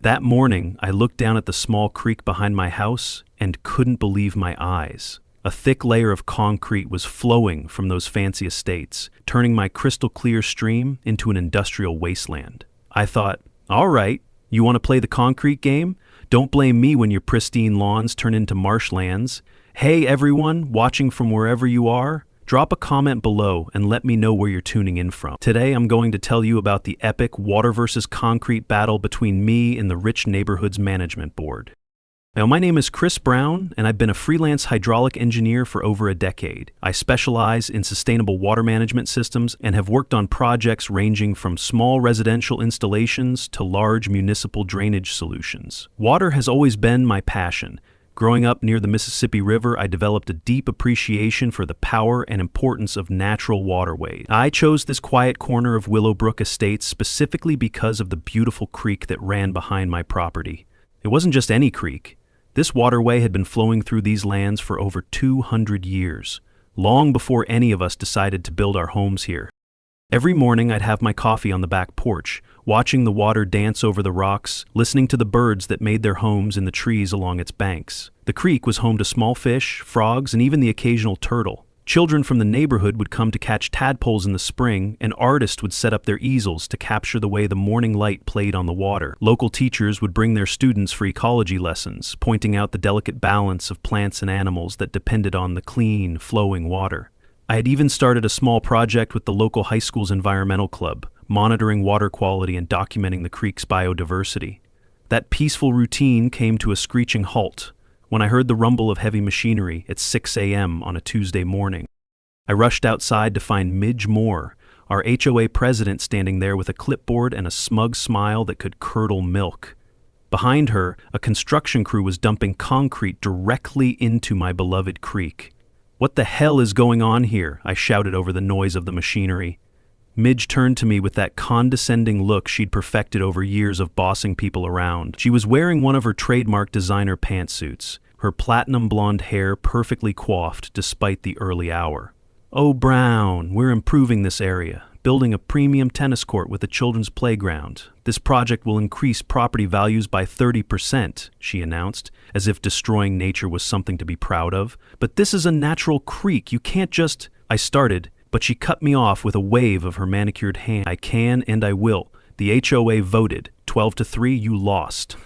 That morning, I looked down at the small creek behind my house and couldn't believe my eyes. A thick layer of concrete was flowing from those fancy estates, turning my crystal-clear stream into an industrial wasteland. I thought, all right, you want to play the concrete game? Don't blame me when your pristine lawns turn into marshlands. Hey everyone, watching from wherever you are, drop a comment below and let me know where you're tuning in from. Today I'm going to tell you about the epic water versus concrete battle between me and the Rich Neighborhoods Management Board. Now, my name is Chris Brown, and I've been a freelance hydraulic engineer for over a decade. I specialize in sustainable water management systems and have worked on projects ranging from small residential installations to large municipal drainage solutions. Water has always been my passion. Growing up near the Mississippi River, I developed a deep appreciation for the power and importance of natural waterways. I chose this quiet corner of Willowbrook Estates specifically because of the beautiful creek that ran behind my property. It wasn't just any creek. This waterway had been flowing through these lands for over 200 years, long before any of us decided to build our homes here. Every morning I'd have my coffee on the back porch, watching the water dance over the rocks, listening to the birds that made their homes in the trees along its banks. The creek was home to small fish, frogs, and even the occasional turtle. Children from the neighborhood would come to catch tadpoles in the spring, and artists would set up their easels to capture the way the morning light played on the water. Local teachers would bring their students for ecology lessons, pointing out the delicate balance of plants and animals that depended on the clean, flowing water. I had even started a small project with the local high school's environmental club, monitoring water quality and documenting the creek's biodiversity. That peaceful routine came to a screeching halt when I heard the rumble of heavy machinery at 6 a.m. on a Tuesday morning. I rushed outside to find Midge Moore, our HOA president, standing there with a clipboard and a smug smile that could curdle milk. Behind her, a construction crew was dumping concrete directly into my beloved creek. "What the hell is going on here?" I shouted over the noise of the machinery. Midge turned to me with that condescending look she'd perfected over years of bossing people around. She was wearing one of her trademark designer pantsuits, her platinum blonde hair perfectly coiffed despite the early hour. "Oh, Brown, we're improving this area, building a premium tennis court with a children's playground. This project will increase property values by 30%, she announced, as if destroying nature was something to be proud of. "But this is a natural creek, you can't just—" I started, but she cut me off with a wave of her manicured hand. "I can and I will. The HOA voted. 12-3, you lost."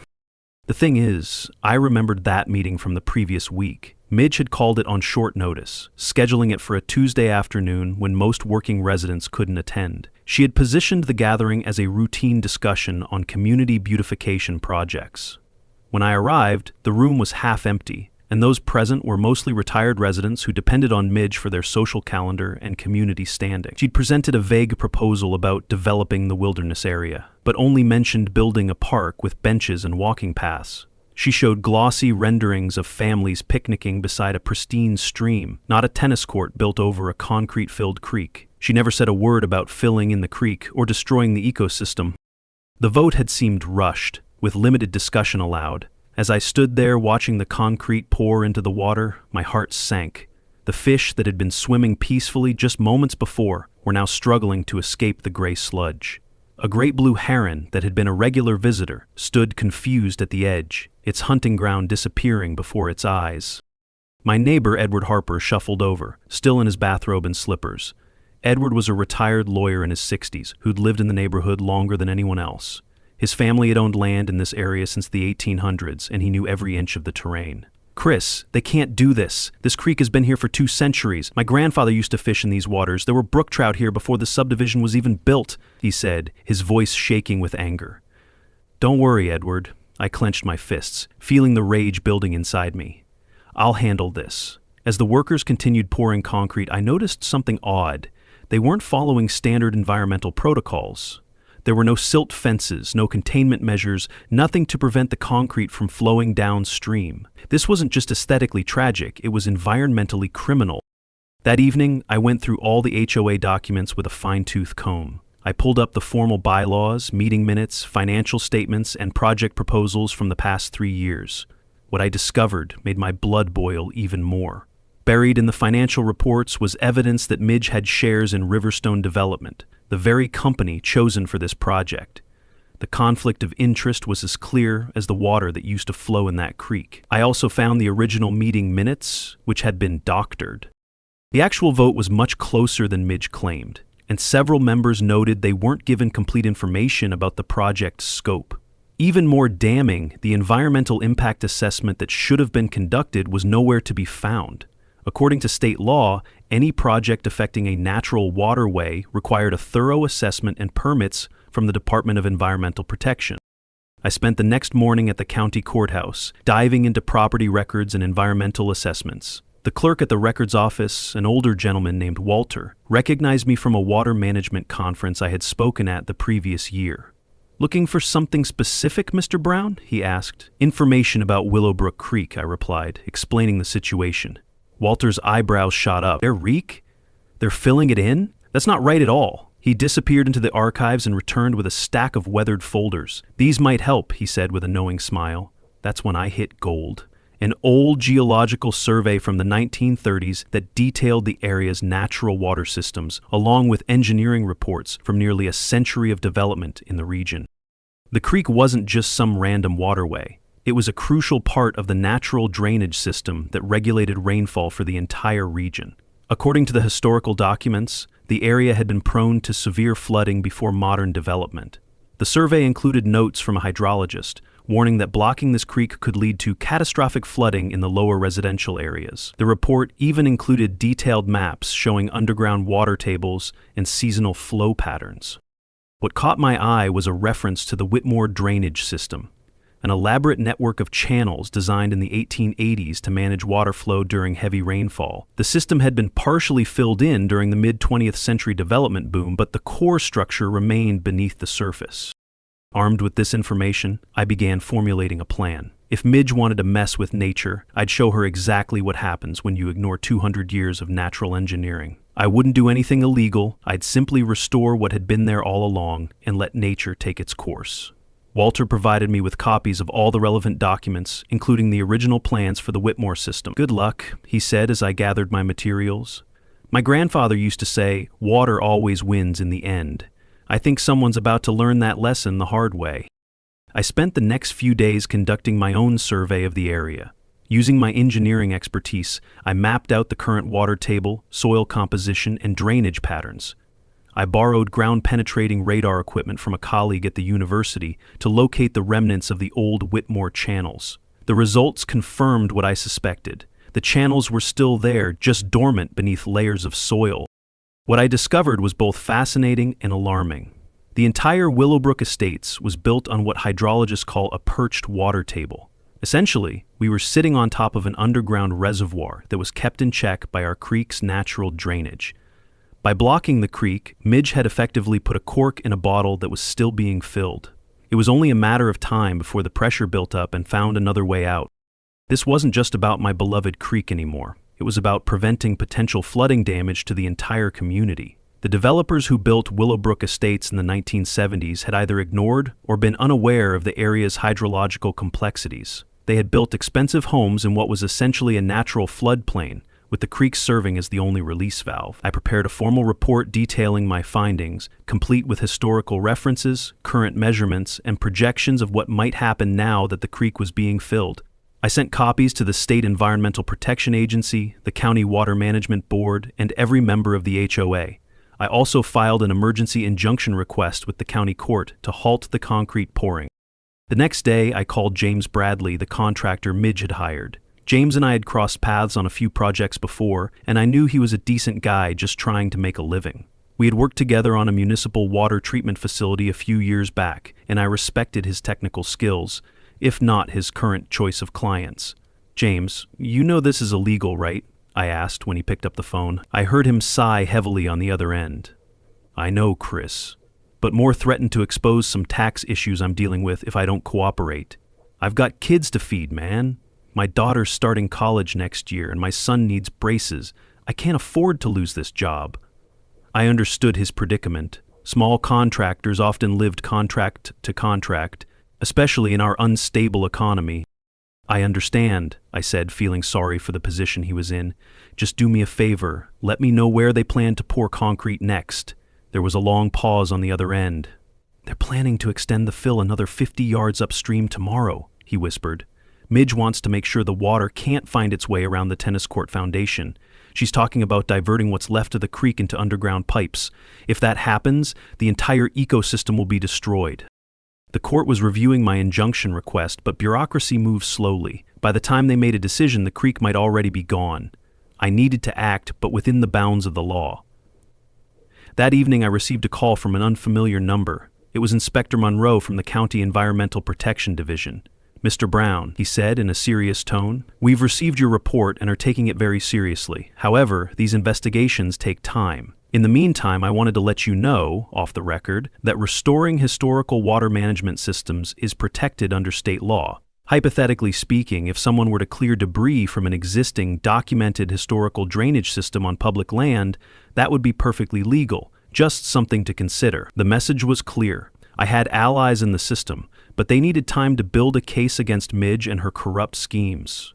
The thing is, I remembered that meeting from the previous week. Midge had called it on short notice, scheduling it for a Tuesday afternoon when most working residents couldn't attend. She had positioned the gathering as a routine discussion on community beautification projects. When I arrived, the room was half empty, and those present were mostly retired residents who depended on Midge for their social calendar and community standing. She'd presented a vague proposal about developing the wilderness area, but only mentioned building a park with benches and walking paths. She showed glossy renderings of families picnicking beside a pristine stream, not a tennis court built over a concrete-filled creek. She never said a word about filling in the creek or destroying the ecosystem. The vote had seemed rushed, with limited discussion allowed. As I stood there watching the concrete pour into the water, my heart sank. The fish that had been swimming peacefully just moments before were now struggling to escape the gray sludge. A great blue heron that had been a regular visitor stood confused at the edge, its hunting ground disappearing before its eyes. My neighbor, Edward Harper, shuffled over, still in his bathrobe and slippers. Edward was a retired lawyer in his 60s who'd lived in the neighborhood longer than anyone else. His family had owned land in this area since the 1800s, and he knew every inch of the terrain. "Chris, they can't do this. This creek has been here for 2 centuries. My grandfather used to fish in these waters. There were brook trout here before the subdivision was even built," he said, his voice shaking with anger. "Don't worry, Edward." I clenched my fists, feeling the rage building inside me. "I'll handle this." As the workers continued pouring concrete, I noticed something odd. They weren't following standard environmental protocols. There were no silt fences, no containment measures, nothing to prevent the concrete from flowing downstream. This wasn't just aesthetically tragic, it was environmentally criminal. That evening, I went through all the HOA documents with a fine-tooth comb. I pulled up the formal bylaws, meeting minutes, financial statements, and project proposals from the past 3 years. What I discovered made my blood boil even more. Buried in the financial reports was evidence that Midge had shares in Riverstone Development, the very company chosen for this project. The conflict of interest was as clear as the water that used to flow in that creek. I also found the original meeting minutes, which had been doctored. The actual vote was much closer than Midge claimed, and several members noted they weren't given complete information about the project's scope. Even more damning, the environmental impact assessment that should have been conducted was nowhere to be found. According to state law, any project affecting a natural waterway required a thorough assessment and permits from the Department of Environmental Protection. I spent the next morning at the county courthouse, diving into property records and environmental assessments. The clerk at the records office, an older gentleman named Walter, recognized me from a water management conference I had spoken at the previous year. "Looking for something specific, Mr. Brown?" he asked. "Information about Willowbrook Creek," I replied, explaining the situation. Walter's eyebrows shot up. "Their reek? They're filling it in? That's not right at all." He disappeared into the archives and returned with a stack of weathered folders. "These might help," he said with a knowing smile. That's when I hit gold. An old geological survey from the 1930s that detailed the area's natural water systems, along with engineering reports from nearly a century of development in the region. The creek wasn't just some random waterway. It was a crucial part of the natural drainage system that regulated rainfall for the entire region. According to the historical documents, the area had been prone to severe flooding before modern development. The survey included notes from a hydrologist, warning that blocking this creek could lead to catastrophic flooding in the lower residential areas. The report even included detailed maps showing underground water tables and seasonal flow patterns. What caught my eye was a reference to the Whitmore drainage system, an elaborate network of channels designed in the 1880s to manage water flow during heavy rainfall. The system had been partially filled in during the mid-20th century development boom, but the core structure remained beneath the surface. Armed with this information, I began formulating a plan. If Midge wanted to mess with nature, I'd show her exactly what happens when you ignore 200 years of natural engineering. I wouldn't do anything illegal. I'd simply restore what had been there all along and let nature take its course. Walter provided me with copies of all the relevant documents, including the original plans for the Whitmore system. "Good luck," he said as I gathered my materials. "My grandfather used to say, 'Water always wins in the end.' I think someone's about to learn that lesson the hard way." I spent the next few days conducting my own survey of the area. Using my engineering expertise, I mapped out the current water table, soil composition, and drainage patterns. I borrowed ground-penetrating radar equipment from a colleague at the university to locate the remnants of the old Whitmore channels. The results confirmed what I suspected. The channels were still there, just dormant beneath layers of soil. What I discovered was both fascinating and alarming. The entire Willowbrook Estates was built on what hydrologists call a perched water table. Essentially, we were sitting on top of an underground reservoir that was kept in check by our creek's natural drainage. By blocking the creek, Midge had effectively put a cork in a bottle that was still being filled. It was only a matter of time before the pressure built up and found another way out. This wasn't just about my beloved creek anymore. It was about preventing potential flooding damage to the entire community. The developers who built Willowbrook Estates in the 1970s had either ignored or been unaware of the area's hydrological complexities. They had built expensive homes in what was essentially a natural floodplain, with the creek serving as the only release valve. I prepared a formal report detailing my findings, complete with historical references, current measurements, and projections of what might happen now that the creek was being filled. I sent copies to the State Environmental Protection Agency, the County Water Management Board, and every member of the HOA. I also filed an emergency injunction request with the county court to halt the concrete pouring. The next day, I called James Bradley, the contractor Midge had hired. James and I had crossed paths on a few projects before, and I knew he was a decent guy just trying to make a living. We had worked together on a municipal water treatment facility a few years back, and I respected his technical skills, if not his current choice of clients. "James, you know this is illegal, right?" I asked when he picked up the phone. I heard him sigh heavily on the other end. "I know, Chris, but more threatened to expose some tax issues I'm dealing with if I don't cooperate. I've got kids to feed, man. My daughter's starting college next year, and my son needs braces. I can't afford to lose this job." I understood his predicament. Small contractors often lived contract to contract, especially in our unstable economy. "I understand," I said, feeling sorry for the position he was in. "Just do me a favor. Let me know where they plan to pour concrete next." There was a long pause on the other end. "They're planning to extend the fill another 50 yards upstream tomorrow," he whispered. "Midge wants to make sure the water can't find its way around the tennis court foundation. She's talking about diverting what's left of the creek into underground pipes. If that happens, the entire ecosystem will be destroyed." The court was reviewing my injunction request, but bureaucracy moves slowly. By the time they made a decision, the creek might already be gone. I needed to act, but within the bounds of the law. That evening, I received a call from an unfamiliar number. It was Inspector Monroe from the County Environmental Protection Division. "Mr. Brown," he said in a serious tone, "we've received your report and are taking it very seriously. However, these investigations take time. In the meantime, I wanted to let you know, off the record, that restoring historical water management systems is protected under state law. Hypothetically speaking, if someone were to clear debris from an existing, documented historical drainage system on public land, that would be perfectly legal, just something to consider." The message was clear. I had allies in the system, but they needed time to build a case against Midge and her corrupt schemes.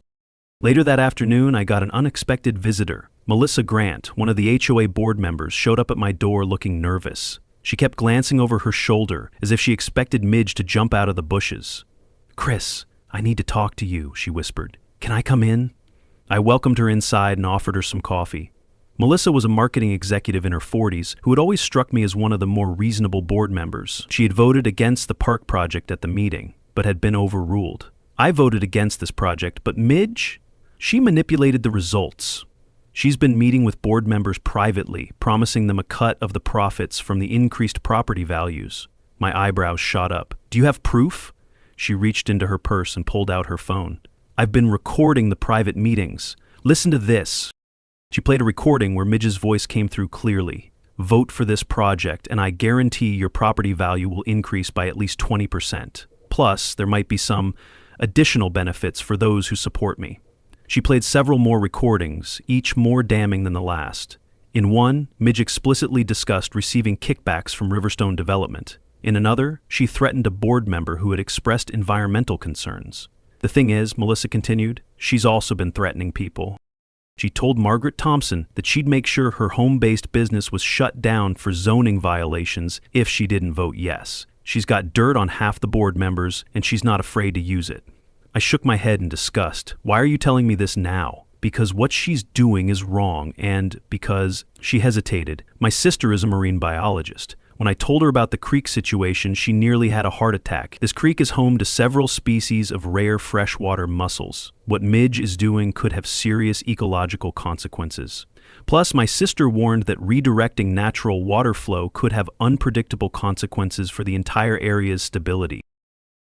Later that afternoon, I got an unexpected visitor. Melissa Grant, one of the HOA board members, showed up at my door looking nervous. She kept glancing over her shoulder, as if she expected Midge to jump out of the bushes. "Chris, I need to talk to you," she whispered. "Can I come in?" I welcomed her inside and offered her some coffee. Melissa was a marketing executive in her 40s who had always struck me as one of the more reasonable board members. She had voted against the park project at the meeting, but had been overruled. I voted against this project, but Midge? She manipulated the results. She's been meeting with board members privately, promising them a cut of the profits from the increased property values. My eyebrows shot up. "Do you have proof?" She reached into her purse and pulled out her phone. "I've been recording the private meetings. Listen to this." She played a recording where Midge's voice came through clearly. "Vote for this project, and I guarantee your property value will increase by at least 20%. Plus, there might be some additional benefits for those who support me." She played several more recordings, each more damning than the last. In one, Midge explicitly discussed receiving kickbacks from Riverstone Development. In another, she threatened a board member who had expressed environmental concerns. "The thing is," Melissa continued, "she's also been threatening people. She told Margaret Thompson that she'd make sure her home-based business was shut down for zoning violations if she didn't vote yes. She's got dirt on half the board members, and she's not afraid to use it." I shook my head in disgust. "Why are you telling me this now?" "Because what she's doing is wrong, and because—" She hesitated. "My sister is a marine biologist. When I told her about the creek situation, she nearly had a heart attack. This creek is home to several species of rare freshwater mussels. What Midge is doing could have serious ecological consequences. Plus, my sister warned that redirecting natural water flow could have unpredictable consequences for the entire area's stability."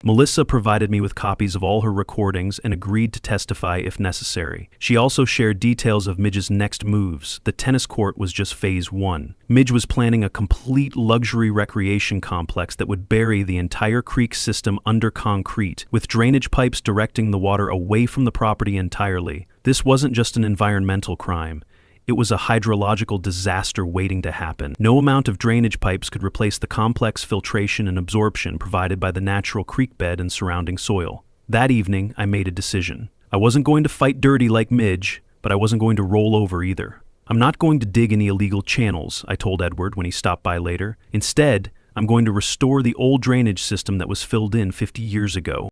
Melissa provided me with copies of all her recordings and agreed to testify if necessary. She also shared details of Midge's next moves. The tennis court was just phase 1. Midge was planning a complete luxury recreation complex that would bury the entire creek system under concrete, with drainage pipes directing the water away from the property entirely. This wasn't just an environmental crime. It was a hydrological disaster waiting to happen. No amount of drainage pipes could replace the complex filtration and absorption provided by the natural creek bed and surrounding soil. That evening, I made a decision. I wasn't going to fight dirty like Midge, but I wasn't going to roll over either. "I'm not going to dig any illegal channels," I told Edward when he stopped by later. "Instead, I'm going to restore the old drainage system that was filled in 50 years ago."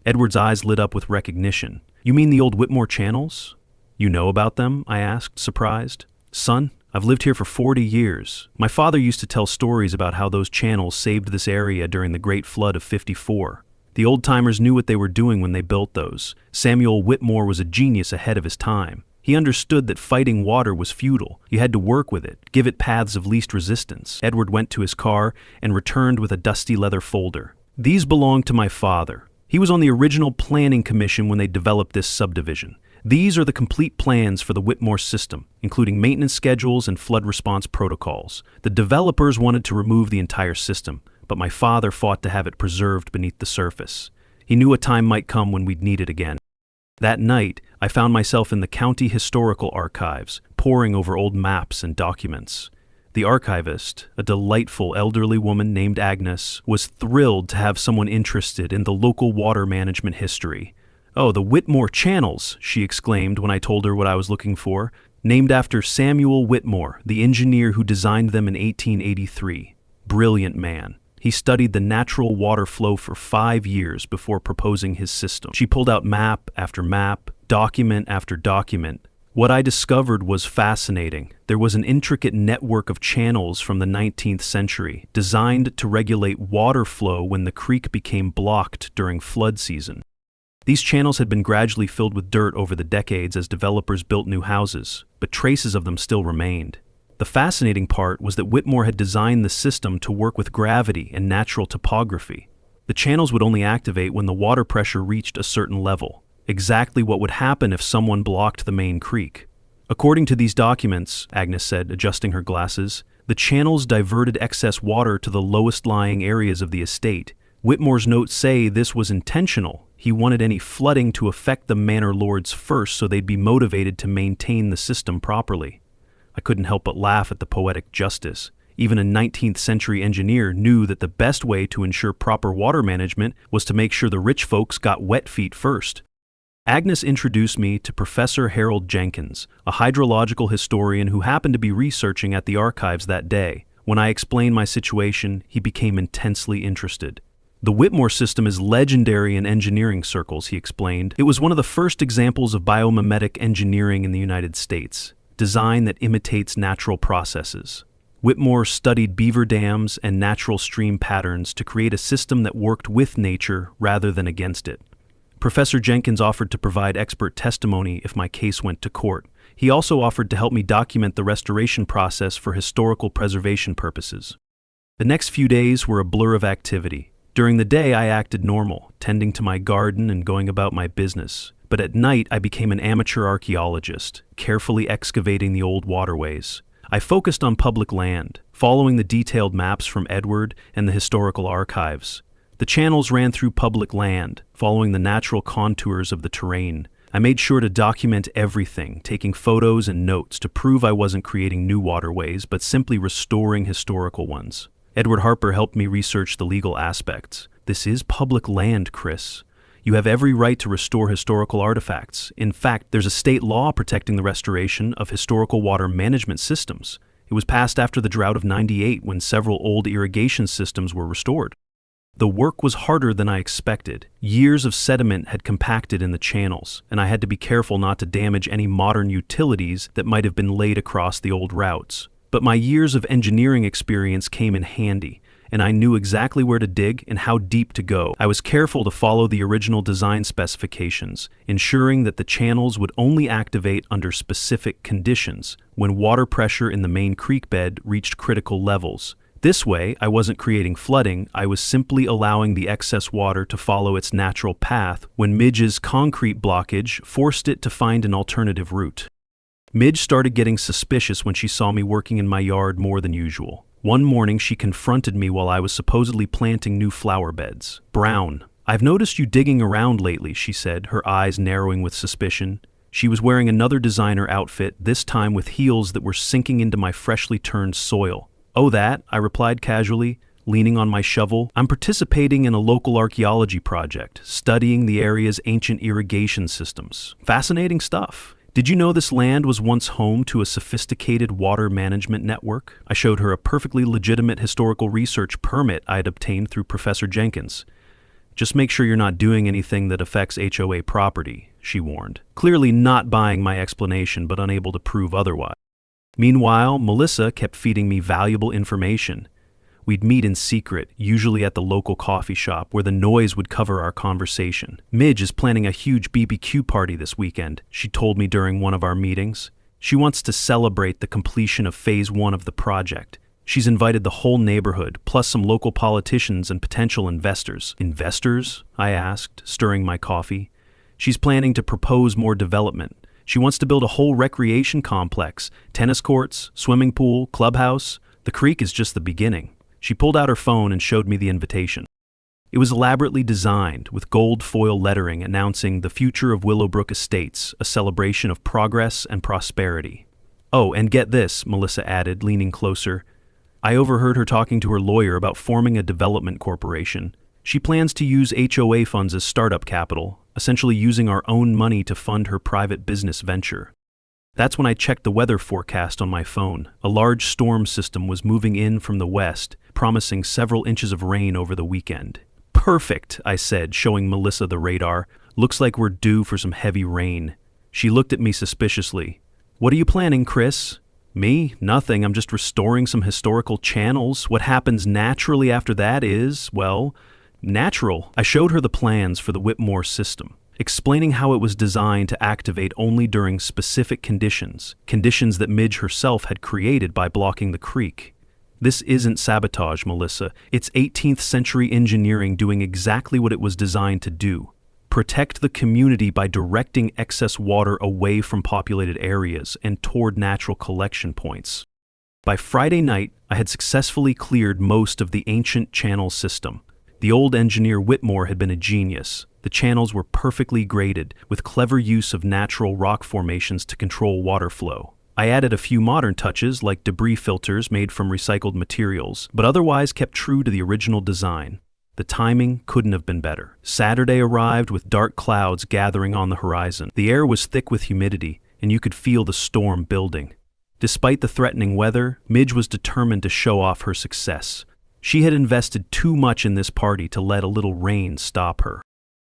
Edward's eyes lit up with recognition. "You mean the old Whitmore channels?" "You know about them?" I asked, surprised. "Son, I've lived here for 40 years. My father used to tell stories about how those channels saved this area during the Great Flood of '54. The old-timers knew what they were doing when they built those. Samuel Whitmore was a genius ahead of his time. He understood that fighting water was futile. You had to work with it, give it paths of least resistance." Edward went to his car and returned with a dusty leather folder. "These belonged to my father. He was on the original planning commission when they developed this subdivision. These are the complete plans for the Whitmore system, including maintenance schedules and flood response protocols. The developers wanted to remove the entire system, but my father fought to have it preserved beneath the surface. He knew a time might come when we'd need it again." That night, I found myself in the county historical archives, poring over old maps and documents. The archivist, a delightful elderly woman named Agnes, was thrilled to have someone interested in the local water management history. "Oh, the Whitmore channels," she exclaimed when I told her what I was looking for. "Named after Samuel Whitmore, the engineer who designed them in 1883. Brilliant man. He studied the natural water flow for 5 years before proposing his system. She pulled out map after map, document after document. What I discovered was fascinating. There was an intricate network of channels from the 19th century, designed to regulate water flow when the creek became blocked during flood season. These channels had been gradually filled with dirt over the decades as developers built new houses, but traces of them still remained. The fascinating part was that Whitmore had designed the system to work with gravity and natural topography. The channels would only activate when the water pressure reached a certain level, exactly what would happen if someone blocked the main creek. According to these documents, Agnes said, adjusting her glasses, the channels diverted excess water to the lowest lying areas of the estate. Whitmore's notes say this was intentional. He wanted any flooding to affect the manor lords first so they'd be motivated to maintain the system properly. I couldn't help but laugh at the poetic justice. Even a 19th century engineer knew that the best way to ensure proper water management was to make sure the rich folks got wet feet first. Agnes introduced me to Professor Harold Jenkins, a hydrological historian who happened to be researching at the archives that day. When I explained my situation, he became intensely interested. The Whitmore system is legendary in engineering circles, he explained. It was one of the first examples of biomimetic engineering in the United States, design that imitates natural processes. Whitmore studied beaver dams and natural stream patterns to create a system that worked with nature rather than against it. Professor Jenkins offered to provide expert testimony if my case went to court. He also offered to help me document the restoration process for historical preservation purposes. The next few days were a blur of activity. During the day, I acted normal, tending to my garden and going about my business. But at night, I became an amateur archaeologist, carefully excavating the old waterways. I focused on public land, following the detailed maps from Edward and the historical archives. The channels ran through public land, following the natural contours of the terrain. I made sure to document everything, taking photos and notes to prove I wasn't creating new waterways, but simply restoring historical ones. Edward Harper helped me research the legal aspects. This is public land, Chris. You have every right to restore historical artifacts. In fact, there's a state law protecting the restoration of historical water management systems. It was passed after the drought of '98 when several old irrigation systems were restored. The work was harder than I expected. Years of sediment had compacted in the channels, and I had to be careful not to damage any modern utilities that might have been laid across the old routes. But my years of engineering experience came in handy, and I knew exactly where to dig and how deep to go. I was careful to follow the original design specifications, ensuring that the channels would only activate under specific conditions, when water pressure in the main creek bed reached critical levels. This way, I wasn't creating flooding, I was simply allowing the excess water to follow its natural path when Midge's concrete blockage forced it to find an alternative route. Midge started getting suspicious when she saw me working in my yard more than usual. One morning, she confronted me while I was supposedly planting new flower beds. "Brown, I've noticed you digging around lately," she said, her eyes narrowing with suspicion. She was wearing another designer outfit, this time with heels that were sinking into my freshly turned soil. "Oh, that," I replied casually, leaning on my shovel. "I'm participating in a local archaeology project, studying the area's ancient irrigation systems. Fascinating stuff. Did you know this land was once home to a sophisticated water management network?" I showed her a perfectly legitimate historical research permit I had obtained through Professor Jenkins. "Just make sure you're not doing anything that affects HOA property," she warned, clearly not buying my explanation but unable to prove otherwise. Meanwhile, Melissa kept feeding me valuable information. We'd meet in secret, usually at the local coffee shop, where the noise would cover our conversation. "Midge is planning a huge BBQ party this weekend," she told me during one of our meetings. "She wants to celebrate the completion of Phase 1 of the project. She's invited the whole neighborhood, plus some local politicians and potential investors." "Investors?" I asked, stirring my coffee. "She's planning to propose more development. She wants to build a whole recreation complex, tennis courts, swimming pool, clubhouse. The creek is just the beginning." She pulled out her phone and showed me the invitation. It was elaborately designed, with gold foil lettering announcing the future of Willowbrook Estates, a celebration of progress and prosperity. "Oh, and get this," Melissa added, leaning closer. "I overheard her talking to her lawyer about forming a development corporation. She plans to use HOA funds as startup capital, essentially using our own money to fund her private business venture." That's when I checked the weather forecast on my phone. A large storm system was moving in from the west, promising several inches of rain over the weekend. "Perfect," I said, showing Melissa the radar. "Looks like we're due for some heavy rain." She looked at me suspiciously. "What are you planning, Chris?" "Me? Nothing. I'm just restoring some historical channels. What happens naturally after that is, well, natural." I showed her the plans for the Whitmore system, explaining how it was designed to activate only during specific conditions that Midge herself had created by blocking the creek. "This isn't sabotage, Melissa. It's 18th century engineering doing exactly what it was designed to do. Protect the community by directing excess water away from populated areas and toward natural collection points." By Friday night, I had successfully cleared most of the ancient channel system. The old engineer Whitmore had been a genius. The channels were perfectly graded, with clever use of natural rock formations to control water flow. I added a few modern touches like debris filters made from recycled materials, but otherwise kept true to the original design. The timing couldn't have been better. Saturday arrived with dark clouds gathering on the horizon. The air was thick with humidity, and you could feel the storm building. Despite the threatening weather, Midge was determined to show off her success. She had invested too much in this party to let a little rain stop her.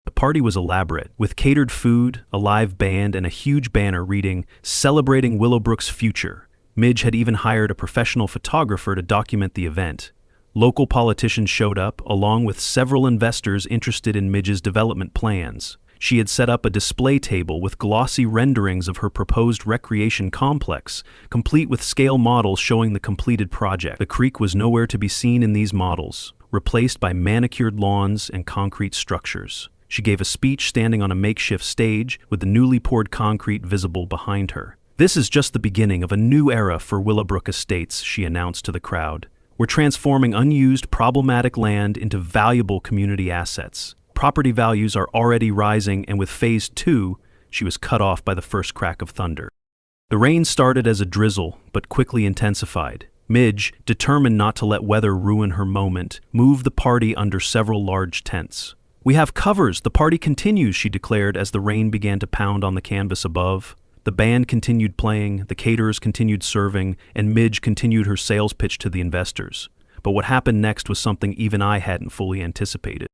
The party was elaborate, with catered food, a live band, and a huge banner reading, "Celebrating Willowbrook's Future." Midge had even hired a professional photographer to document the event. Local politicians showed up, along with several investors interested in Midge's development plans. She had set up a display table with glossy renderings of her proposed recreation complex, complete with scale models showing the completed project. The creek was nowhere to be seen in these models, replaced by manicured lawns and concrete structures. She gave a speech standing on a makeshift stage, with the newly poured concrete visible behind her. "This is just the beginning of a new era for Willowbrook Estates," she announced to the crowd. "We're transforming unused, problematic land into valuable community assets. Property values are already rising, and with Phase 2, she was cut off by the first crack of thunder. The rain started as a drizzle, but quickly intensified. Midge, determined not to let weather ruin her moment, moved the party under several large tents. "We have covers, the party continues," she declared as the rain began to pound on the canvas above. The band continued playing, the caterers continued serving, and Midge continued her sales pitch to the investors. But what happened next was something even I hadn't fully anticipated.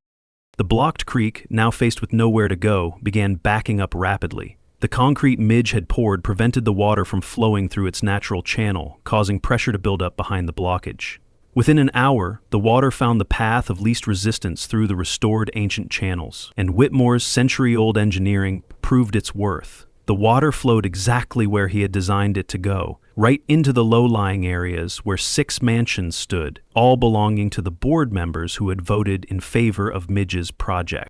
The blocked creek, now faced with nowhere to go, began backing up rapidly. The concrete Midge had poured prevented the water from flowing through its natural channel, causing pressure to build up behind the blockage. Within an hour, the water found the path of least resistance through the restored ancient channels, and Whitmore's century-old engineering proved its worth. The water flowed exactly where he had designed it to go, right into the low-lying areas where 6 mansions stood, all belonging to the board members who had voted in favor of Midge's project.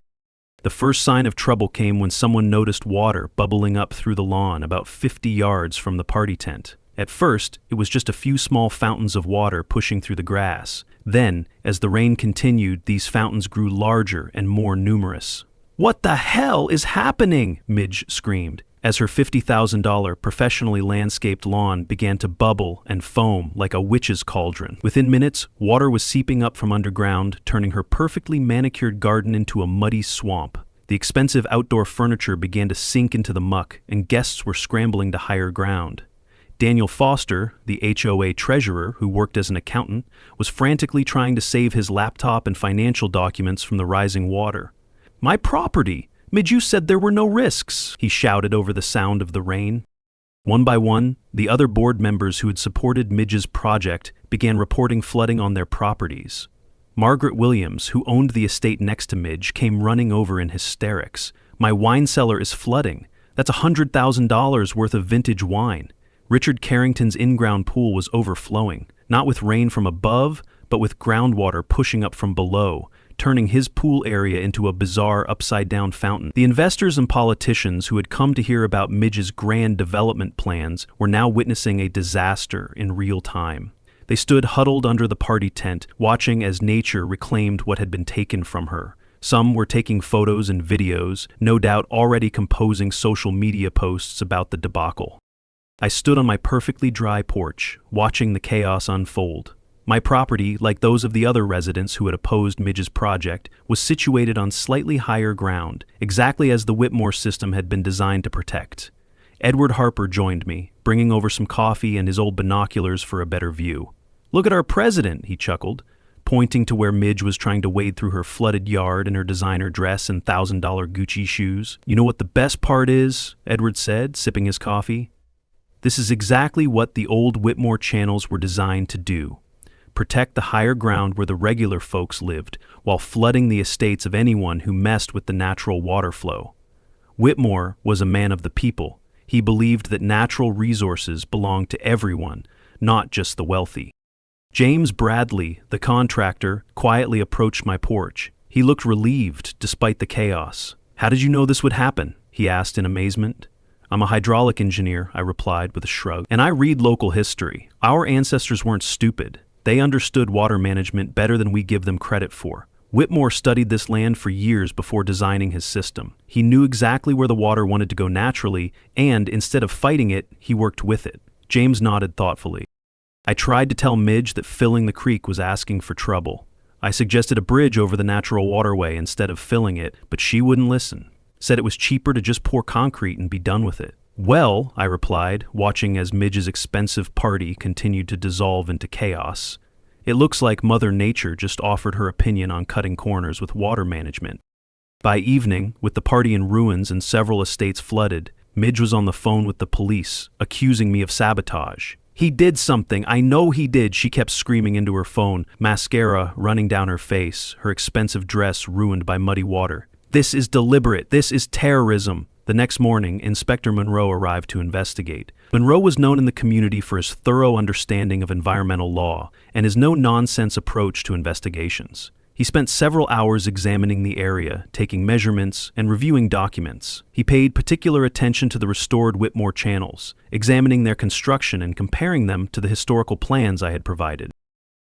The first sign of trouble came when someone noticed water bubbling up through the lawn about 50 yards from the party tent. At first, it was just a few small fountains of water pushing through the grass. Then, as the rain continued, these fountains grew larger and more numerous. "What the hell is happening?" Midge screamed, as her $50,000 professionally landscaped lawn began to bubble and foam like a witch's cauldron. Within minutes, water was seeping up from underground, turning her perfectly manicured garden into a muddy swamp. The expensive outdoor furniture began to sink into the muck, and guests were scrambling to higher ground. Daniel Foster, the HOA treasurer who worked as an accountant, was frantically trying to save his laptop and financial documents from the rising water. "My property! Midge, you said there were no risks," he shouted over the sound of the rain. One by one, the other board members who had supported Midge's project began reporting flooding on their properties. Margaret Williams, who owned the estate next to Midge, came running over in hysterics. "My wine cellar is flooding. That's $100,000 worth of vintage wine." Richard Carrington's in-ground pool was overflowing, not with rain from above, but with groundwater pushing up from below, turning his pool area into a bizarre upside-down fountain. The investors and politicians who had come to hear about Midge's grand development plans were now witnessing a disaster in real time. They stood huddled under the party tent, watching as nature reclaimed what had been taken from her. Some were taking photos and videos, no doubt already composing social media posts about the debacle. I stood on my perfectly dry porch, watching the chaos unfold. My property, like those of the other residents who had opposed Midge's project, was situated on slightly higher ground, exactly as the Whitmore system had been designed to protect. Edward Harper joined me, bringing over some coffee and his old binoculars for a better view. "Look at our president," he chuckled. pointing to where Midge was trying to wade through her flooded yard in her designer dress and $1,000 Gucci shoes. "You know what the best part is?" Edward said, sipping his coffee. "This is exactly what the old Whitmore channels were designed to do. Protect the higher ground where the regular folks lived, while flooding the estates of anyone who messed with the natural water flow. Whitmore was a man of the people. He believed that natural resources belonged to everyone, not just the wealthy." James Bradley, the contractor, quietly approached my porch. He looked relieved despite the chaos. "How did you know this would happen?" he asked in amazement. "I'm a hydraulic engineer," I replied with a shrug, "and I read local history. Our ancestors weren't stupid. They understood water management better than we give them credit for. Whitmore studied this land for years before designing his system. He knew exactly where the water wanted to go naturally, and instead of fighting it, he worked with it." James nodded thoughtfully. "I tried to tell Midge that filling the creek was asking for trouble. I suggested a bridge over the natural waterway instead of filling it, but she wouldn't listen. Said it was cheaper to just pour concrete and be done with it." "Well," I replied, watching as Midge's expensive party continued to dissolve into chaos, "it looks like Mother Nature just offered her opinion on cutting corners with water management." By evening, with the party in ruins and several estates flooded, Midge was on the phone with the police, accusing me of sabotage. "He did something, I know he did," she kept screaming into her phone, mascara running down her face, her expensive dress ruined by muddy water. "This is deliberate, this is terrorism." The next morning, Inspector Monroe arrived to investigate. Monroe was known in the community for his thorough understanding of environmental law and his no-nonsense approach to investigations. He spent several hours examining the area, taking measurements, and reviewing documents. He paid particular attention to the restored Whitmore channels, examining their construction and comparing them to the historical plans I had provided.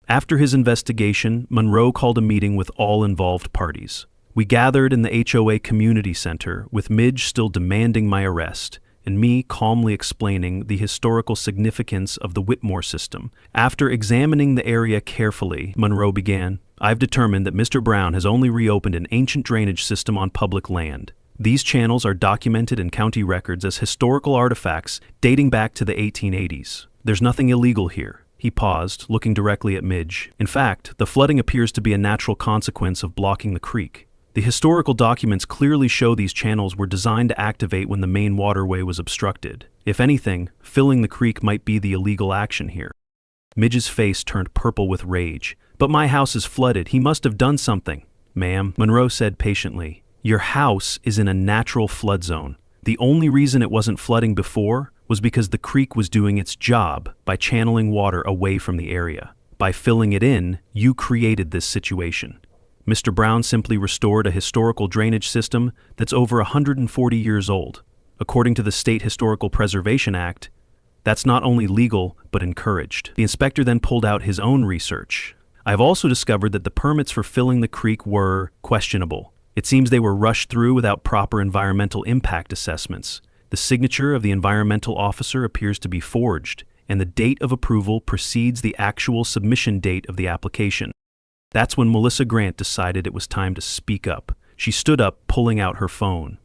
After his investigation, Monroe called a meeting with all involved parties. We gathered in the HOA Community Center, with Midge still demanding my arrest, and me calmly explaining the historical significance of the Whitmore system. After examining the area carefully, Monroe began, "I've determined that Mr. Brown has only reopened an ancient drainage system on public land. These channels are documented in county records as historical artifacts dating back to the 1880s. There's nothing illegal here." He paused, looking directly at Midge. "In fact, the flooding appears to be a natural consequence of blocking the creek. The historical documents clearly show these channels were designed to activate when the main waterway was obstructed. If anything, filling the creek might be the illegal action here." Midge's face turned purple with rage. "But my house is flooded. He must have done something." "Ma'am," Monroe said patiently, "your house is in a natural flood zone. The only reason it wasn't flooding before was because the creek was doing its job by channeling water away from the area. By filling it in, you created this situation. Mr. Brown simply restored a historical drainage system that's over 140 years old. According to the State Historical Preservation Act, that's not only legal, but encouraged." The inspector then pulled out his own research. "I've also discovered that the permits for filling the creek were questionable. It seems they were rushed through without proper environmental impact assessments. The signature of the environmental officer appears to be forged, and the date of approval precedes the actual submission date of the application." That's when Melissa Grant decided it was time to speak up. She stood up, pulling out her phone.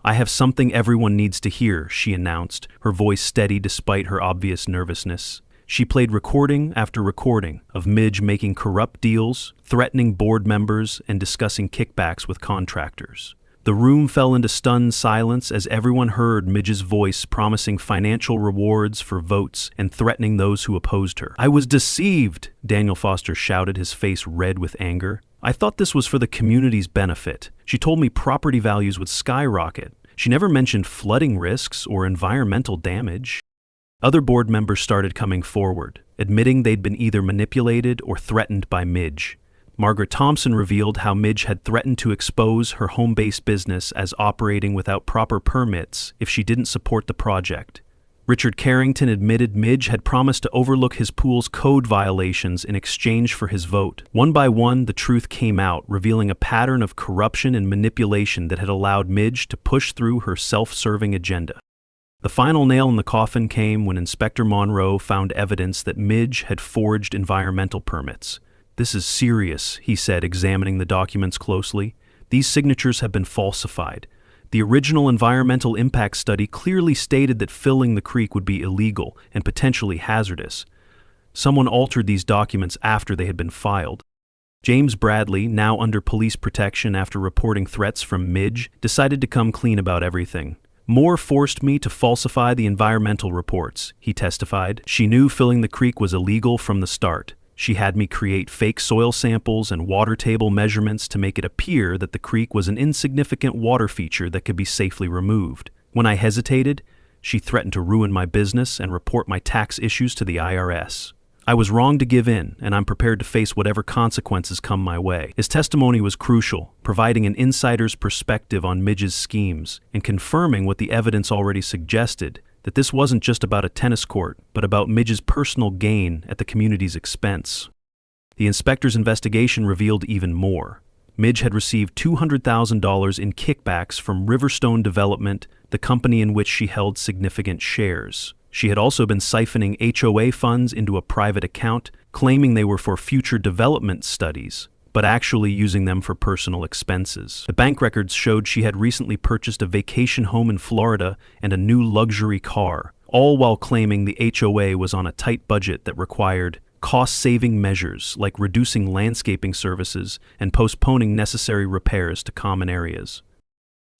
"I have something everyone needs to hear," she announced, her voice steady despite her obvious nervousness. She played recording after recording of Midge making corrupt deals, threatening board members, and discussing kickbacks with contractors. The room fell into stunned silence as everyone heard Midge's voice promising financial rewards for votes and threatening those who opposed her. "I was deceived," Daniel Foster shouted, his face red with anger. "I thought this was for the community's benefit. She told me property values would skyrocket. She never mentioned flooding risks or environmental damage." Other board members started coming forward, admitting they'd been either manipulated or threatened by Midge. Margaret Thompson revealed how Midge had threatened to expose her home-based business as operating without proper permits if she didn't support the project. Richard Carrington admitted Midge had promised to overlook his pool's code violations in exchange for his vote. One by one, the truth came out, revealing a pattern of corruption and manipulation that had allowed Midge to push through her self-serving agenda. The final nail in the coffin came when Inspector Monroe found evidence that Midge had forged environmental permits. "This is serious," he said, examining the documents closely. "These signatures have been falsified. The original environmental impact study clearly stated that filling the creek would be illegal and potentially hazardous. Someone altered these documents after they had been filed." James Bradley, now under police protection after reporting threats from Midge, decided to come clean about everything. Moore forced me to falsify the environmental reports, he testified. She knew filling the creek was illegal from the start. She had me create fake soil samples and water table measurements to make it appear that the creek was an insignificant water feature that could be safely removed. When I hesitated, she threatened to ruin my business and report my tax issues to the IRS. I was wrong to give in, and I'm prepared to face whatever consequences come my way. His testimony was crucial, providing an insider's perspective on Midge's schemes and confirming what the evidence already suggested, that this wasn't just about a tennis court, but about Midge's personal gain at the community's expense. The inspector's investigation revealed even more. Midge had received $200,000 in kickbacks from Riverstone Development, the company in which she held significant shares. She had also been siphoning HOA funds into a private account, claiming they were for future development studies, but actually using them for personal expenses. The bank records showed she had recently purchased a vacation home in Florida and a new luxury car, all while claiming the HOA was on a tight budget that required cost-saving measures like reducing landscaping services and postponing necessary repairs to common areas.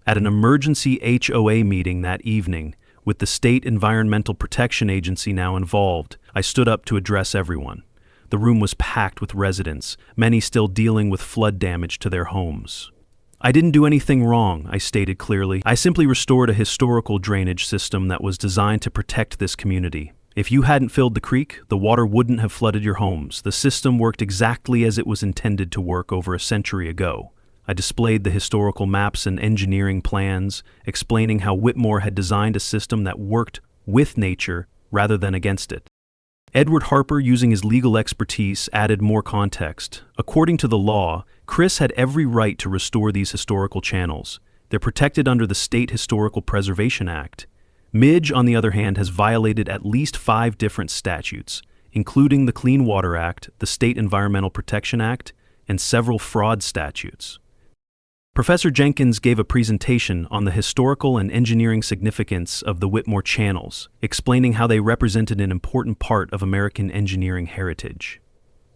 At an emergency HOA meeting that evening, with the State Environmental Protection Agency now involved, I stood up to address everyone. The room was packed with residents, many still dealing with flood damage to their homes. I didn't do anything wrong, I stated clearly. I simply restored a historical drainage system that was designed to protect this community. If you hadn't filled the creek, the water wouldn't have flooded your homes. The system worked exactly as it was intended to work over a century ago. I displayed the historical maps and engineering plans, explaining how Whitmore had designed a system that worked with nature rather than against it. Edward Harper, using his legal expertise, added more context. According to the law, Chris had every right to restore these historical channels. They're protected under the State Historical Preservation Act. Midge, on the other hand, has violated at least 5 different statutes, including the Clean Water Act, the State Environmental Protection Act, and several fraud statutes. Professor Jenkins gave a presentation on the historical and engineering significance of the Whitmore channels, explaining how they represented an important part of American engineering heritage.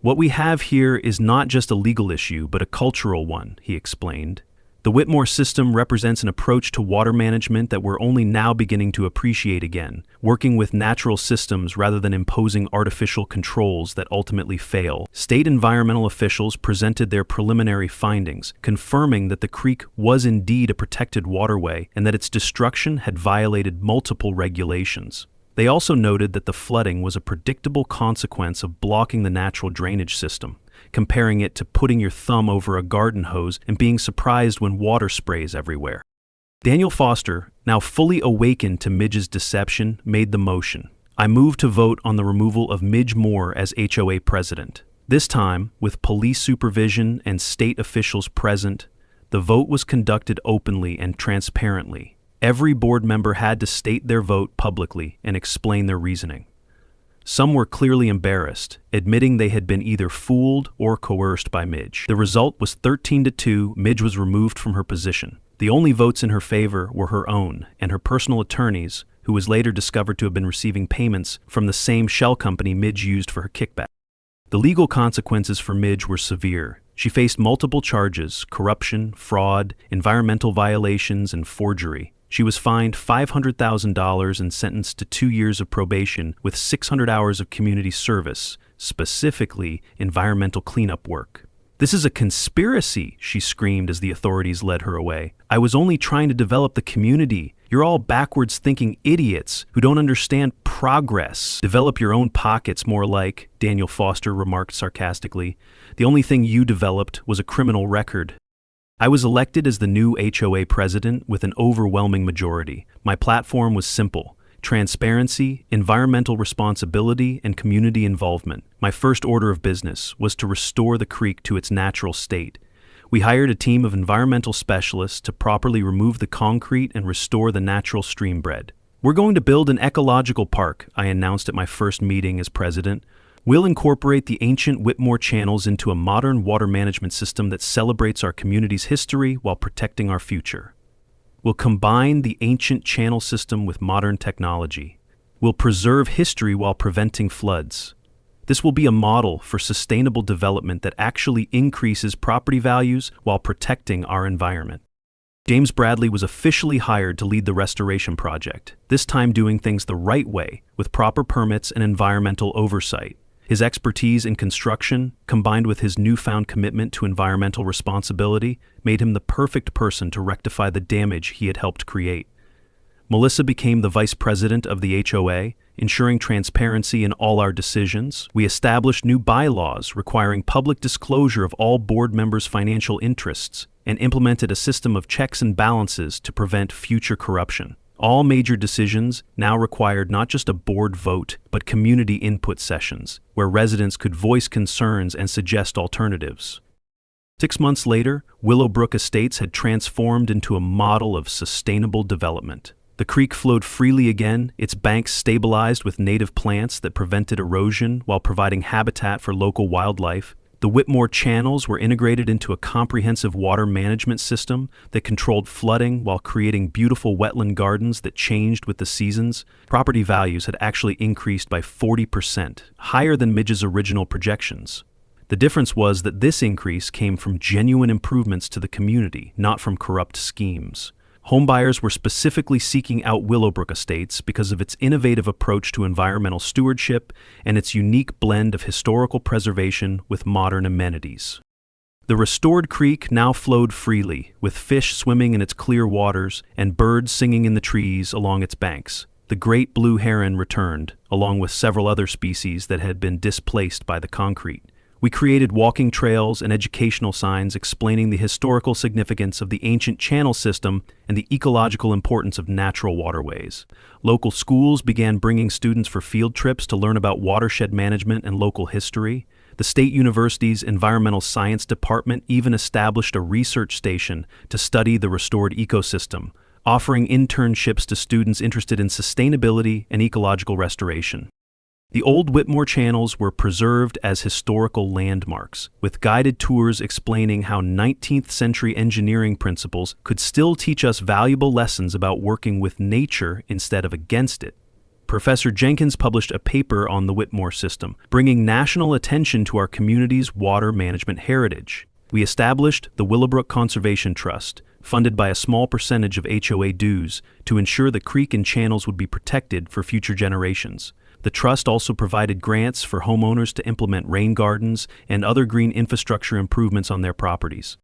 What we have here is not just a legal issue, but a cultural one, he explained. The Whitmore system represents an approach to water management that we're only now beginning to appreciate again, working with natural systems rather than imposing artificial controls that ultimately fail. State environmental officials presented their preliminary findings, confirming that the creek was indeed a protected waterway and that its destruction had violated multiple regulations. They also noted that the flooding was a predictable consequence of blocking the natural drainage system, comparing it to putting your thumb over a garden hose and being surprised when water sprays everywhere. Daniel Foster, now fully awakened to Midge's deception, made the motion. I moved to vote on the removal of Midge Moore as HOA president. This time, with police supervision and state officials present, the vote was conducted openly and transparently. Every board member had to state their vote publicly and explain their reasoning. Some were clearly embarrassed, admitting they had been either fooled or coerced by Midge. The result was 13-2. Midge was removed from her position. The only votes in her favor were her own and her personal attorney's, who was later discovered to have been receiving payments from the same shell company Midge used for her kickback. The legal consequences for Midge were severe. She faced multiple charges: corruption, fraud, environmental violations, and forgery. She was fined $500,000 and sentenced to 2 years of probation with 600 hours of community service, specifically environmental cleanup work. "This is a conspiracy," she screamed as the authorities led her away. "I was only trying to develop the community. You're all backwards-thinking idiots who don't understand progress. Develop your own pockets, more like," Daniel Foster remarked sarcastically. "The only thing you developed was a criminal record." I was elected as the new HOA president with an overwhelming majority. My platform was simple: transparency, environmental responsibility, and community involvement. My first order of business was to restore the creek to its natural state. We hired a team of environmental specialists to properly remove the concrete and restore the natural stream bed. "We're going to build an ecological park," I announced at my first meeting as president. "We'll incorporate the ancient Whitmore channels into a modern water management system that celebrates our community's history while protecting our future. We'll combine the ancient channel system with modern technology. We'll preserve history while preventing floods. This will be a model for sustainable development that actually increases property values while protecting our environment. James Bradley was officially hired to lead the restoration project, this time doing things the right way, with proper permits and environmental oversight. His expertise in construction, combined with his newfound commitment to environmental responsibility, made him the perfect person to rectify the damage he had helped create. Melissa became the vice president of the HOA, ensuring transparency in all our decisions. We established new bylaws requiring public disclosure of all board members' financial interests and implemented a system of checks and balances to prevent future corruption. All major decisions now required not just a board vote, but community input sessions, where residents could voice concerns and suggest alternatives. 6 months later, Willowbrook Estates had transformed into a model of sustainable development. The creek flowed freely again, its banks stabilized with native plants that prevented erosion while providing habitat for local wildlife. The Whitmore channels were integrated into a comprehensive water management system that controlled flooding while creating beautiful wetland gardens that changed with the seasons. Property values had actually increased by 40%, higher than Midge's original projections. The difference was that this increase came from genuine improvements to the community, not from corrupt schemes. Homebuyers were specifically seeking out Willowbrook Estates because of its innovative approach to environmental stewardship and its unique blend of historical preservation with modern amenities. The restored creek now flowed freely, with fish swimming in its clear waters and birds singing in the trees along its banks. The great blue heron returned, along with several other species that had been displaced by the concrete. We created walking trails and educational signs explaining the historical significance of the ancient channel system and the ecological importance of natural waterways. Local schools began bringing students for field trips to learn about watershed management and local history. The State University's Environmental Science Department even established a research station to study the restored ecosystem, offering internships to students interested in sustainability and ecological restoration. The old Whitmore channels were preserved as historical landmarks, with guided tours explaining how 19th century engineering principles could still teach us valuable lessons about working with nature instead of against it. Professor Jenkins published a paper on the Whitmore system, bringing national attention to our community's water management heritage. We established the Willowbrook Conservation Trust, funded by a small percentage of HOA dues, to ensure the creek and channels would be protected for future generations. The trust also provided grants for homeowners to implement rain gardens and other green infrastructure improvements on their properties.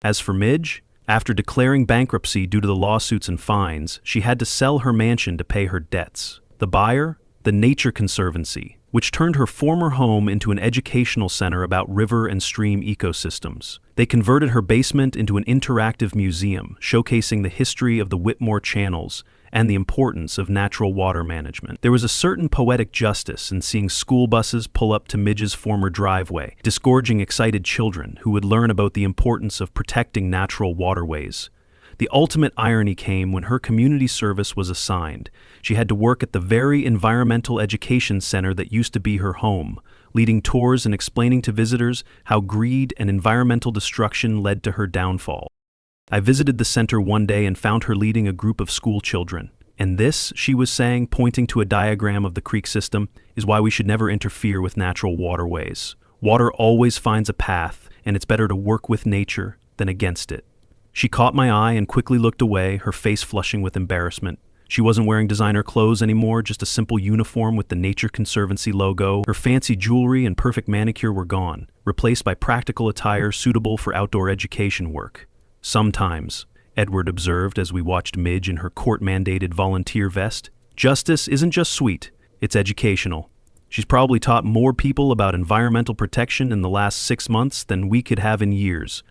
As for Midge, after declaring bankruptcy due to the lawsuits and fines, she had to sell her mansion to pay her debts. The buyer? The Nature Conservancy, which turned her former home into an educational center about river and stream ecosystems. They converted her basement into an interactive museum, showcasing the history of the Whitmore channels and the importance of natural water management. There was a certain poetic justice in seeing school buses pull up to Midge's former driveway, disgorging excited children who would learn about the importance of protecting natural waterways. The ultimate irony came when her community service was assigned. She had to work at the very environmental education center that used to be her home, leading tours and explaining to visitors how greed and environmental destruction led to her downfall. I visited the center one day and found her leading a group of school children. And this, she was saying, pointing to a diagram of the creek system, is why we should never interfere with natural waterways. Water always finds a path, and it's better to work with nature than against it. She caught my eye and quickly looked away, her face flushing with embarrassment. She wasn't wearing designer clothes anymore, just a simple uniform with the Nature Conservancy logo. Her fancy jewelry and perfect manicure were gone, replaced by practical attire suitable for outdoor education work. Sometimes, Edward observed as we watched Midge in her court-mandated volunteer vest, justice isn't just sweet, it's educational. She's probably taught more people about environmental protection in the last 6 months than we could have in years.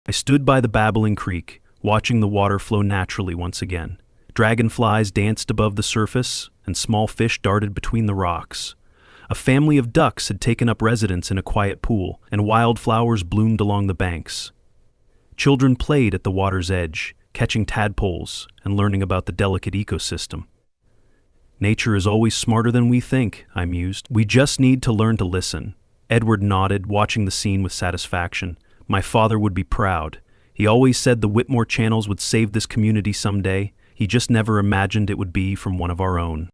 I stood by the babbling creek, watching the water flow naturally once again. Dragonflies danced above the surface, and small fish darted between the rocks. A family of ducks had taken up residence in a quiet pool, and wildflowers bloomed along the banks. Children played at the water's edge, catching tadpoles and learning about the delicate ecosystem. Nature is always smarter than we think, I mused. We just need to learn to listen. Edward nodded, watching the scene with satisfaction. My father would be proud. He always said the Whitmore channels would save this community someday. He just never imagined it would be from one of our own.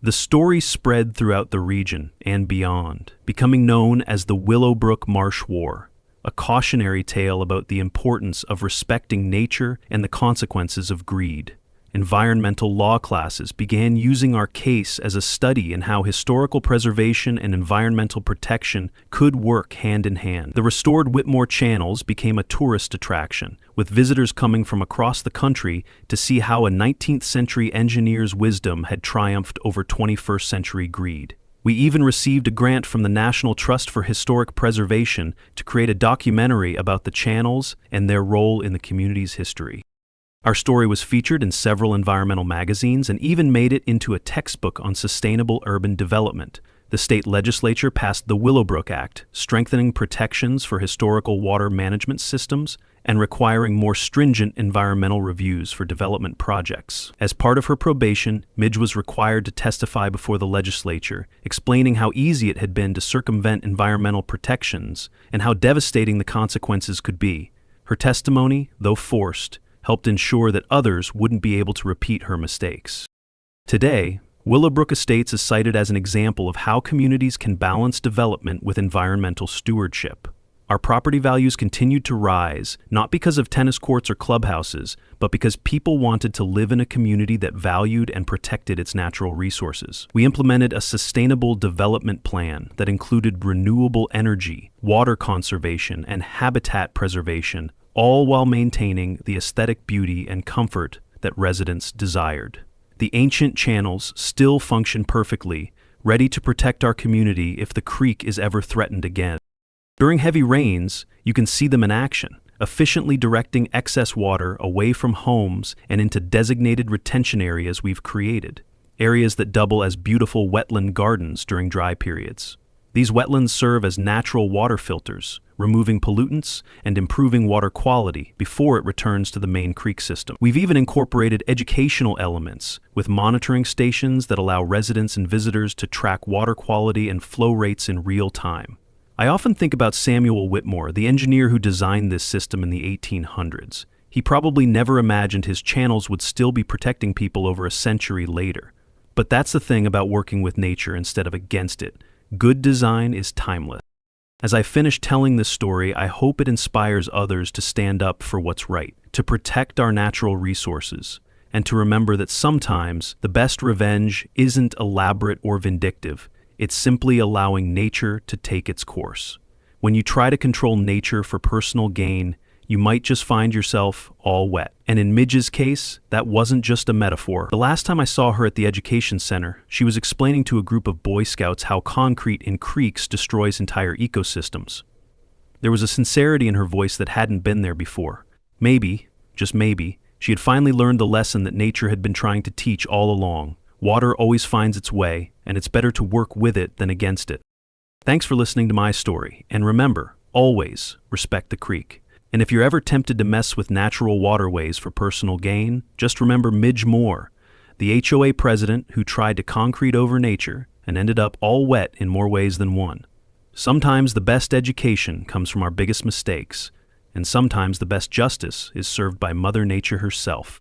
The story spread throughout the region and beyond, becoming known as the Willowbrook Marsh War, a cautionary tale about the importance of respecting nature and the consequences of greed. Environmental law classes began using our case as a study in how historical preservation and environmental protection could work hand in hand. The restored Whitmore channels became a tourist attraction, with visitors coming from across the country to see how a 19th century engineer's wisdom had triumphed over 21st century greed. We even received a grant from the National Trust for Historic Preservation to create a documentary about the channels and their role in the community's history. Our story was featured in several environmental magazines and even made it into a textbook on sustainable urban development. The state legislature passed the Willowbrook Act, strengthening protections for historical water management systems and requiring more stringent environmental reviews for development projects. As part of her probation, Midge was required to testify before the legislature, explaining how easy it had been to circumvent environmental protections and how devastating the consequences could be. Her testimony, though forced, helped ensure that others wouldn't be able to repeat her mistakes. Today, Willowbrook Estates is cited as an example of how communities can balance development with environmental stewardship. Our property values continued to rise, not because of tennis courts or clubhouses, but because people wanted to live in a community that valued and protected its natural resources. We implemented a sustainable development plan that included renewable energy, water conservation, and habitat preservation, all while maintaining the aesthetic beauty and comfort that residents desired. The ancient channels still function perfectly, ready to protect our community if the creek is ever threatened again. During heavy rains, you can see them in action, efficiently directing excess water away from homes and into designated retention areas we've created, areas that double as beautiful wetland gardens during dry periods. These wetlands serve as natural water filters, removing pollutants and improving water quality before it returns to the main creek system. We've even incorporated educational elements with monitoring stations that allow residents and visitors to track water quality and flow rates in real time. I often think about Samuel Whitmore, the engineer who designed this system in the 1800s. He probably never imagined his channels would still be protecting people over a century later. But that's the thing about working with nature instead of against it. Good design is timeless. As I finish telling this story, I hope it inspires others to stand up for what's right, to protect our natural resources, and to remember that sometimes the best revenge isn't elaborate or vindictive. It's simply allowing nature to take its course. When you try to control nature for personal gain, you might just find yourself all wet. And in Midge's case, that wasn't just a metaphor. The last time I saw her at the education center, she was explaining to a group of Boy Scouts how concrete in creeks destroys entire ecosystems. There was a sincerity in her voice that hadn't been there before. Maybe, just maybe, she had finally learned the lesson that nature had been trying to teach all along. Water always finds its way, and it's better to work with it than against it. Thanks for listening to my story, and remember, always respect the creek. And if you're ever tempted to mess with natural waterways for personal gain, just remember Midge Moore, the HOA president who tried to concrete over nature and ended up all wet in more ways than one. Sometimes the best education comes from our biggest mistakes, and sometimes the best justice is served by Mother Nature herself.